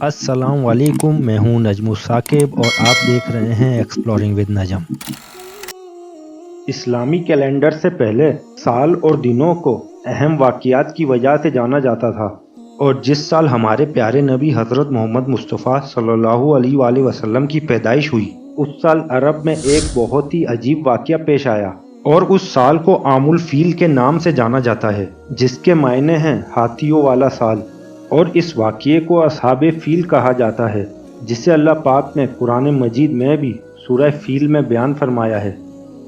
السلام علیکم، میں ہوں نجم الثاقب اور آپ دیکھ رہے ہیں ایکسپلورنگ ود نجم۔ اسلامی کیلنڈر سے پہلے سال اور دنوں کو اہم واقعات کی وجہ سے جانا جاتا تھا، اور جس سال ہمارے پیارے نبی حضرت محمد مصطفیٰ صلی اللہ علیہ وآلہ وسلم کی پیدائش ہوئی، اس سال عرب میں ایک بہت ہی عجیب واقعہ پیش آیا، اور اس سال کو عام الفیل کے نام سے جانا جاتا ہے، جس کے معنی ہیں ہاتھیوں والا سال۔ اور اس واقعے کو اصحاب فیل کہا جاتا ہے، جسے اللہ پاک نے قرآن مجید میں بھی سورہ فیل میں بیان فرمایا ہے۔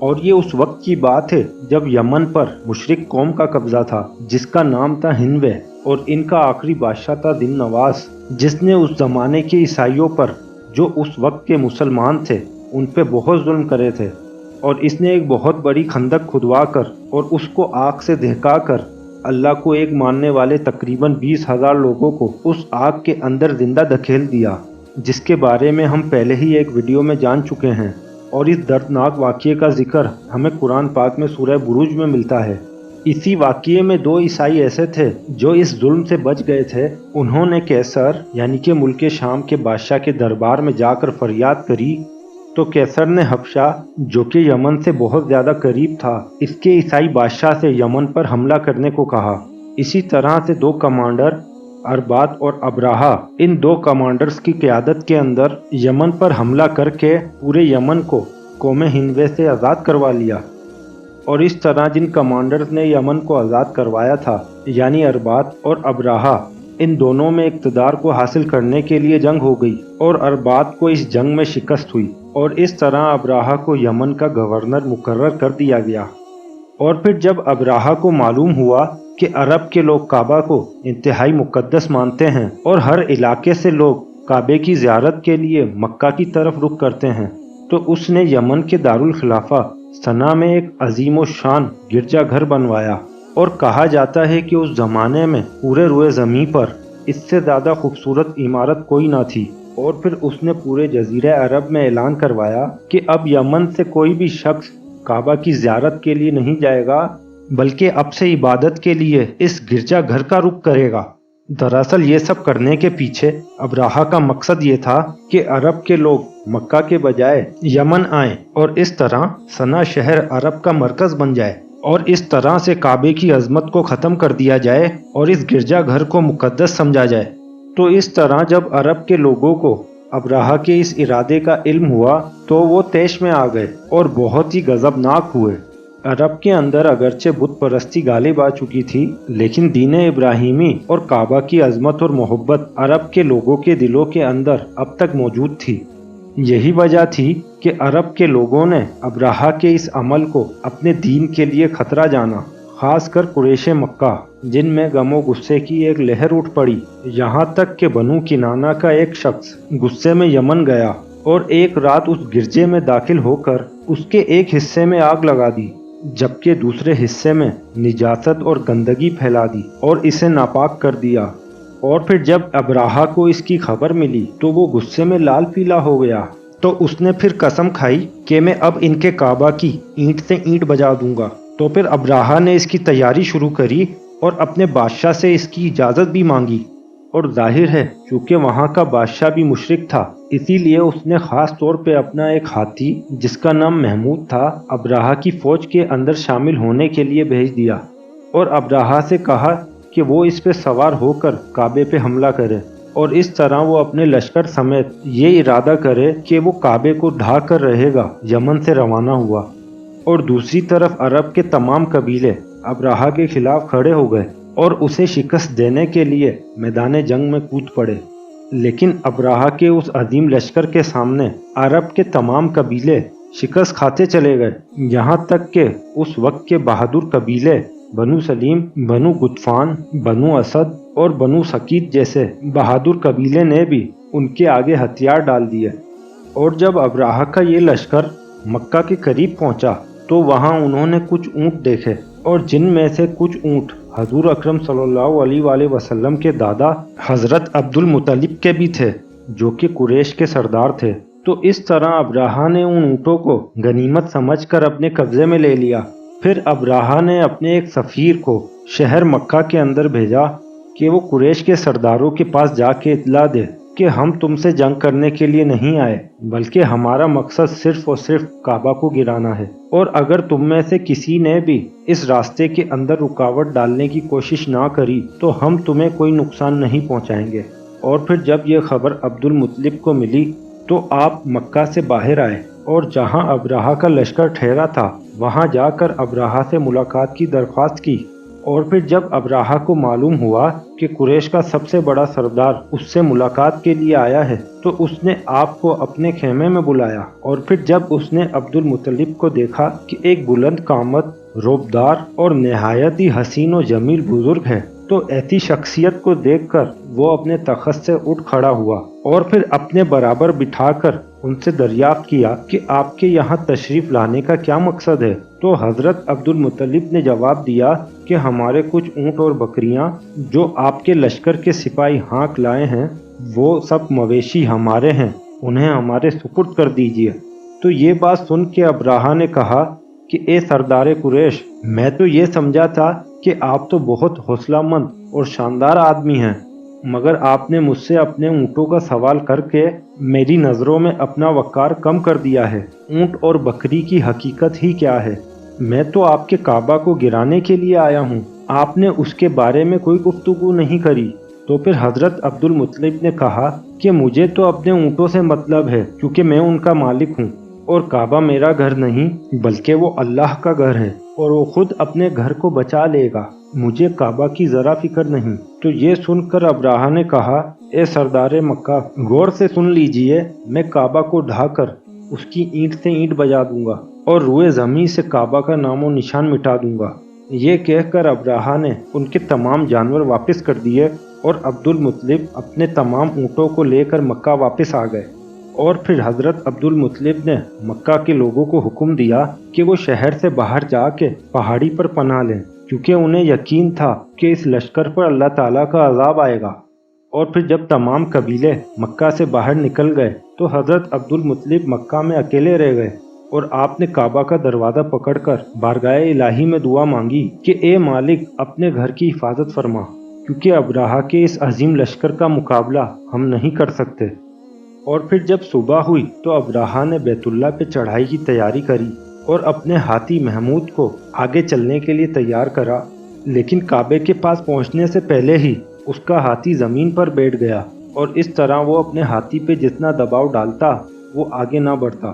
اور یہ اس وقت کی بات ہے جب یمن پر مشرک قوم کا قبضہ تھا، جس کا نام تھا ہنوے، اور ان کا آخری بادشاہ تھا دن نواس، جس نے اس زمانے کے عیسائیوں پر، جو اس وقت کے مسلمان تھے، ان پہ بہت ظلم کرے تھے، اور اس نے ایک بہت بڑی خندق کھدوا کر اور اس کو آگ سے دہکا کر اللہ کو ایک ماننے والے تقریباً 20,000 لوگوں کو اس آگ کے اندر زندہ دھکیل دیا، جس کے بارے میں ہم پہلے ہی ایک ویڈیو میں جان چکے ہیں۔ اور اس دردناک واقعے کا ذکر ہمیں قرآن پاک میں سورہ بروج میں ملتا ہے۔ اسی واقعے میں 2 عیسائی ایسے تھے جو اس ظلم سے بچ گئے تھے۔ انہوں نے کیسر یعنی کہ ملک شام کے بادشاہ کے دربار میں جا کر فریاد کری، تو کیسر نے حبشہ، جو کہ یمن سے بہت زیادہ قریب تھا، اس کے عیسائی بادشاہ سے یمن پر حملہ کرنے کو کہا۔ اسی طرح سے 2 کمانڈر، اربات اور ابراہا، ان 2 کمانڈرز کی قیادت کے اندر یمن پر حملہ کر کے پورے یمن کو قوم ہنوے سے آزاد کروا لیا۔ اور اس طرح جن کمانڈرز نے یمن کو آزاد کروایا تھا، یعنی اربات اور ابراہا، ان دونوں میں اقتدار کو حاصل کرنے کے لیے جنگ ہو گئی، اور اربات کو اس جنگ میں شکست ہوئی، اور اس طرح ابراہا کو یمن کا گورنر مقرر کر دیا گیا۔ اور پھر جب ابراہا کو معلوم ہوا کہ عرب کے لوگ کعبہ کو انتہائی مقدس مانتے ہیں اور ہر علاقے سے لوگ کعبے کی زیارت کے لیے مکہ کی طرف رخ کرتے ہیں، تو اس نے یمن کے دارالخلافہ صنعا میں ایک عظیم و شان گرجا گھر بنوایا، اور کہا جاتا ہے کہ اس زمانے میں پورے روئے زمین پر اس سے زیادہ خوبصورت عمارت کوئی نہ تھی۔ اور پھر اس نے پورے جزیرہ عرب میں اعلان کروایا کہ اب یمن سے کوئی بھی شخص کعبہ کی زیارت کے لیے نہیں جائے گا، بلکہ اب سے عبادت کے لیے اس گرجا گھر کا رخ کرے گا۔ دراصل یہ سب کرنے کے پیچھے ابراہا کا مقصد یہ تھا کہ عرب کے لوگ مکہ کے بجائے یمن آئیں، اور اس طرح صنعا شہر عرب کا مرکز بن جائے، اور اس طرح سے کعبے کی عظمت کو ختم کر دیا جائے اور اس گرجا گھر کو مقدس سمجھا جائے۔ تو اس طرح جب عرب کے لوگوں کو ابراہا کے اس ارادے کا علم ہوا تو وہ طیش میں آ گئے اور بہت ہی غضبناک ہوئے۔ عرب کے اندر اگرچہ بت پرستی غالب آ چکی تھی، لیکن دین ابراہیمی اور کعبہ کی عظمت اور محبت عرب کے لوگوں کے دلوں کے اندر اب تک موجود تھی۔ یہی وجہ تھی کہ عرب کے لوگوں نے ابراہا کے اس عمل کو اپنے دین کے لیے خطرہ جانا، خاص کر قریش مکہ، جن میں غم و غصے کی ایک لہر اٹھ پڑی، یہاں تک کہ بنو کنانہ کا ایک شخص غصے میں یمن گیا اور ایک رات اس گرجے میں داخل ہو کر اس کے ایک حصے میں آگ لگا دی، جبکہ دوسرے حصے میں نجاست اور گندگی پھیلا دی اور اسے ناپاک کر دیا۔ اور پھر جب ابراہا کو اس کی خبر ملی تو وہ غصے میں لال پیلا ہو گیا، تو اس نے پھر قسم کھائی کہ میں اب ان کے کعبہ کی اینٹ سے اینٹ بجا دوں گا۔ تو پھر ابراہا نے اس کی تیاری شروع کری اور اپنے بادشاہ سے اس کی اجازت بھی مانگی، اور ظاہر ہے چونکہ وہاں کا بادشاہ بھی مشرک تھا، اسی لیے اس نے خاص طور پہ اپنا ایک ہاتھی جس کا نام محمود تھا ابراہا کی فوج کے اندر شامل ہونے کے لیے بھیج دیا، اور ابراہا سے کہا کہ وہ اس پہ سوار ہو کر کعبے پہ حملہ کرے، اور اس طرح وہ اپنے لشکر سمیت یہ ارادہ کرے کہ وہ کعبے کو ڈھا کر رہے گا۔ یمن سے روانہ ہوا، اور دوسری طرف عرب کے تمام قبیلے ابراہا کے خلاف کھڑے ہو گئے اور اسے شکست دینے کے لیے میدان جنگ میں کود پڑے۔ لیکن ابراہا کے اس عظیم لشکر کے سامنے عرب کے تمام قبیلے شکست کھاتے چلے گئے، یہاں تک کہ اس وقت کے بہادر قبیلے بنو سلیم، بنو غطفان، بنو اسد اور بنو سقیط جیسے بہادر قبیلے نے بھی ان کے آگے ہتھیار ڈال دیے۔ اور جب ابراہا کا یہ لشکر مکہ کے قریب پہنچا تو وہاں انہوں نے کچھ اونٹ دیکھے، اور جن میں سے کچھ اونٹ حضور اکرم صلی اللہ علیہ وآلہ وسلم کے دادا حضرت عبد المطلب کے بھی تھے، جو کہ قریش کے سردار تھے۔ تو اس طرح ابراہا نے ان اونٹوں کو غنیمت سمجھ کر اپنے قبضے میں لے لیا۔ پھر ابراہا نے اپنے ایک سفیر کو شہر مکہ کے اندر بھیجا کہ وہ قریش کے سرداروں کے پاس جا کے اطلاع دے کہ ہم تم سے جنگ کرنے کے لیے نہیں آئے، بلکہ ہمارا مقصد صرف اور صرف کعبہ کو گرانا ہے، اور اگر تم میں سے کسی نے بھی اس راستے کے اندر رکاوٹ ڈالنے کی کوشش نہ کری تو ہم تمہیں کوئی نقصان نہیں پہنچائیں گے۔ اور پھر جب یہ خبر عبد المطلب کو ملی تو آپ مکہ سے باہر آئے اور جہاں ابرہہ کا لشکر ٹھہرا تھا وہاں جا کر ابرہہ سے ملاقات کی درخواست کی۔ اور پھر جب ابرہہ کو معلوم ہوا کہ قریش کا سب سے بڑا سردار اس سے ملاقات کے لیے آیا ہے تو اس نے آپ کو اپنے خیمے میں بلایا، اور پھر جب اس نے عبد المطلب کو دیکھا کہ ایک بلند قامت، روبدار اور نہایت ہی حسین و جمیل بزرگ ہے تو ایسی شخصیت کو دیکھ کر وہ اپنے تخت سے اٹھ کھڑا ہوا اور پھر اپنے برابر بٹھا کر ان سے دریافت کیا کہ آپ کے یہاں تشریف لانے کا کیا مقصد ہے؟ تو حضرت عبد المطلب نے جواب دیا کہ ہمارے کچھ اونٹ اور بکریاں جو آپ کے لشکر کے سپاہی ہانک لائے ہیں وہ سب مویشی ہمارے ہیں، انہیں ہمارے سپرد کر دیجیے۔ تو یہ بات سن کے ابرہہ نے کہا کہ اے سردار قریش، میں تو یہ سمجھا تھا کہ آپ تو بہت حوصلہ مند اور شاندار آدمی ہیں، مگر آپ نے مجھ سے اپنے اونٹوں کا سوال کر کے میری نظروں میں اپنا وقار کم کر دیا ہے۔ اونٹ اور بکری کی حقیقت ہی کیا ہے؟ میں تو آپ کے کعبہ کو گرانے کے لیے آیا ہوں، آپ نے اس کے بارے میں کوئی گفتگو نہیں کری۔ تو پھر حضرت عبد المطلب نے کہا کہ مجھے تو اپنے اونٹوں سے مطلب ہے کیونکہ میں ان کا مالک ہوں، اور کعبہ میرا گھر نہیں بلکہ وہ اللہ کا گھر ہے اور وہ خود اپنے گھر کو بچا لے گا، مجھے کعبہ کی ذرا فکر نہیں۔ تو یہ سن کر ابرہہ نے کہا اے سردار مکہ، غور سے سن لیجئے، میں کعبہ کو ڈھا کر اس کی اینٹ سے اینٹ بجا دوں گا اور روئے زمین سے کعبہ کا نام و نشان مٹا دوں گا۔ یہ کہہ کر ابرہہ نے ان کے تمام جانور واپس کر دیے اور عبد المطلب اپنے تمام اونٹوں کو لے کر مکہ واپس آ گئے۔ اور پھر حضرت عبد المطلب نے مکہ کے لوگوں کو حکم دیا کہ وہ شہر سے باہر جا کے پہاڑی پر پناہ لیں، کیونکہ انہیں یقین تھا کہ اس لشکر پر اللہ تعالیٰ کا عذاب آئے گا۔ اور پھر جب تمام قبیلے مکہ سے باہر نکل گئے تو حضرت عبد المطلب مکہ میں اکیلے رہ گئے، اور آپ نے کعبہ کا دروازہ پکڑ کر بارگاہ الہی میں دعا مانگی کہ اے مالک، اپنے گھر کی حفاظت فرما، کیونکہ ابرہہ کے اس عظیم لشکر کا مقابلہ ہم نہیں کر سکتے۔ اور پھر جب صبح ہوئی تو ابرہہ نے بیت اللہ پہ چڑھائی کی تیاری کری اور اپنے ہاتھی محمود کو آگے چلنے کے لیے تیار کرا، لیکن کعبے کے پاس پہنچنے سے پہلے ہی اس کا ہاتھی زمین پر بیٹھ گیا، اور اس طرح وہ اپنے ہاتھی پہ جتنا دباؤ ڈالتا وہ آگے نہ بڑھتا۔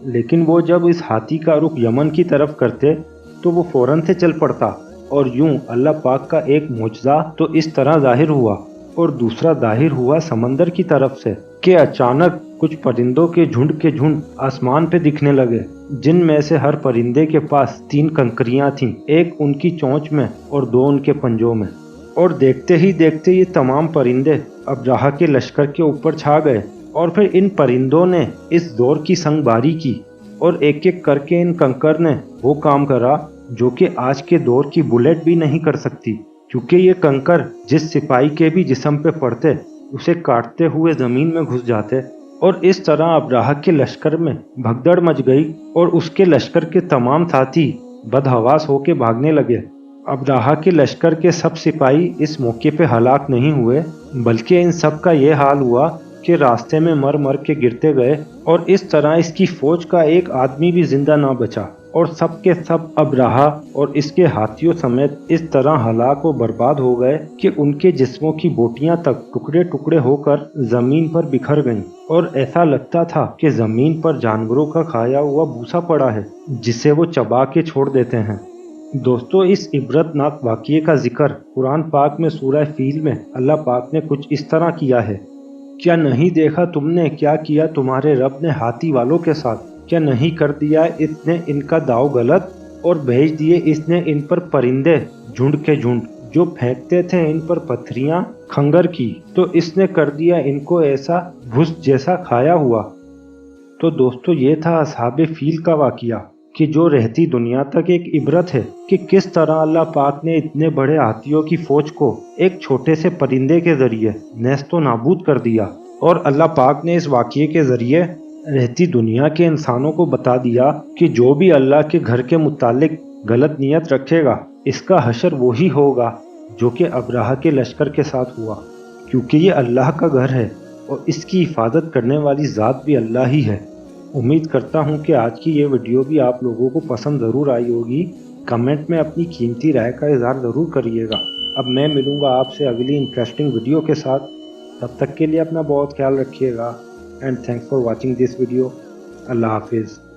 لیکن وہ جب اس ہاتھی کا رخ یمن کی طرف کرتے تو وہ فوراً سے چل پڑتا، اور یوں اللہ پاک کا ایک معجزہ تو اس طرح ظاہر ہوا اور دوسرا ظاہر ہوا سمندر کی طرف سے کہ اچانک کچھ پرندوں کے جھنڈ آسمان پہ دکھنے لگے، جن میں سے ہر پرندے کے پاس 3 کنکریاں تھیں، ایک ان کی چونچ میں اور 2 ان کے پنجوں میں۔ اور دیکھتے ہی دیکھتے یہ تمام پرندے ابرہہ کے لشکر کے اوپر چھا گئے، اور پھر ان پرندوں نے اس زور کی سنگ باری کی اور ایک ایک کر کے ان کنکر نے وہ کام کرا جو کہ آج کے دور کی بلیٹ بھی نہیں کر سکتی، کیونکہ یہ کنکر جس سپاہی کے بھی جسم پہ پڑتے اسے کاٹتے ہوئے زمین میں گھس جاتے، اور اس طرح ابرہہ کے لشکر میں بھگدڑ مچ گئی اور اس کے لشکر کے تمام ساتھی بدحواس ہو کے بھاگنے لگے۔ ابرہہ کے لشکر کے سب سپاہی اس موقع پہ ہلاک نہیں ہوئے، بلکہ ان سب کا یہ حال ہوا کہ راستے میں مر مر کے گرتے گئے، اور اس طرح اس کی فوج کا ایک آدمی بھی زندہ نہ بچا، اور سب کے سب ابرہہ اور اس کے ہاتھیوں سمیت اس طرح ہلاک و برباد ہو گئے کہ ان کے جسموں کی بوٹیاں تک ٹکڑے ٹکڑے ہو کر زمین پر بکھر گئیں، اور ایسا لگتا تھا کہ زمین پر جانوروں کا کھایا ہوا بھوسا پڑا ہے جسے وہ چبا کے چھوڑ دیتے ہیں۔ دوستو، اس عبرت ناک واقعے کا ذکر قرآن پاک میں سورہ فیل میں اللہ پاک نے کچھ اس طرح کیا ہے: کیا نہیں دیکھا تم نے کیا کیا تمہارے رب نے ہاتھی والوں کے ساتھ؟ کیا نہیں کر دیا اس نے ان کا داؤ غلط، اور بھیج دیے اس نے ان پر پرندے جھنڈ کے جھنڈ جو پھینکتے تھے ان پر پتھریاں کھنگر کی، تو اس نے کر دیا ان کو ایسا بھس جیسا کھایا ہوا۔ تو دوستو، یہ تھا اصحاب فیل کا واقعہ کہ جو رہتی دنیا تک ایک عبرت ہے کہ کس طرح اللہ پاک نے اتنے بڑے ہاتھیوں کی فوج کو ایک چھوٹے سے پرندے کے ذریعے نیست و نابود کر دیا، اور اللہ پاک نے اس واقعے کے ذریعے رہتی دنیا کے انسانوں کو بتا دیا کہ جو بھی اللہ کے گھر کے متعلق غلط نیت رکھے گا اس کا حشر وہی ہوگا جو کہ ابرہہ کے لشکر کے ساتھ ہوا، کیونکہ یہ اللہ کا گھر ہے اور اس کی حفاظت کرنے والی ذات بھی اللہ ہی ہے۔ امید کرتا ہوں کہ آج کی یہ ویڈیو بھی آپ لوگوں کو پسند ضرور آئی ہوگی۔ کمنٹ میں اپنی قیمتی رائے کا اظہار ضرور کریے گا۔ اب میں ملوں گا آپ سے اگلی انٹرسٹنگ ویڈیو کے ساتھ۔ تب تک کے لیے اپنا بہت خیال رکھیے گا، and thanks for watching this video. اللہ حافظ۔